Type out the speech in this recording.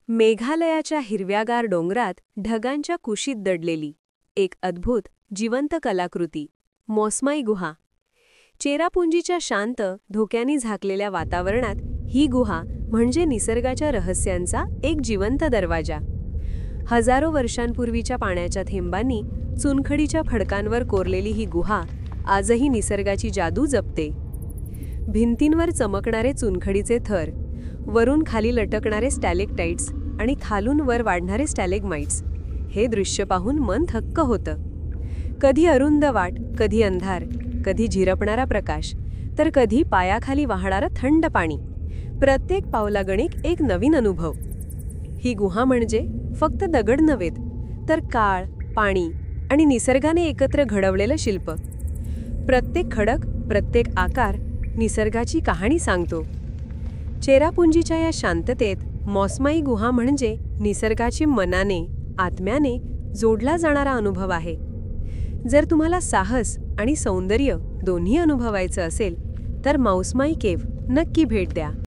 मेघालयाच्या हिरव्यागार डोंगरात ढगांच्या कुशीत दडलेली एक अद्भुत जिवंत कलाकृती मौसमाई गुहा. चेरापुंजीच्या शांत धोक्यांनी झाकलेल्या वातावरणात ही गुहा म्हणजे निसर्गाच्या रहस्यांचा एक जिवंत दरवाजा. हजारो वर्षांपूर्वीच्या पाण्याच्या थेंबांनी चुनखडीच्या खडकांवर कोरलेली ही गुहा आजही निसर्गाची जादू जपते. भिंतींवर चमकणारे चुनखडीचे थर, वरून खाली लटकणारे स्टॅलेक्टाइट्स आणि खालून वर वाढणारे स्टॅलेग्माइट्स, हे दृश्य पाहून मन थक्क होतं. कधी अरुंद वाट, कधी अंधार, कधी झिरपणारा प्रकाश, तर कधी पायाखाली वाहणारं थंड पाणी. प्रत्येक पावलागणिक एक नवीन अनुभव. ही गुहा म्हणजे फक्त दगड नव्हेत, तर काळ, पाणी आणि निसर्गाने एकत्र घडवलेलं शिल्प. प्रत्येक खडक, प्रत्येक आकार निसर्गाची कहाणी सांगतो. चेरापुंजीच्या या शांततेत मौसमाई गुहा म्हणजे निसर्गाची मनाने, आत्म्याने जोडला जाणारा अनुभव आहे. जर तुम्हाला साहस आणि सौंदर्य दोन्ही अनुभवायचं असेल तर मौसमाई केव्ह नक्की भेट द्या.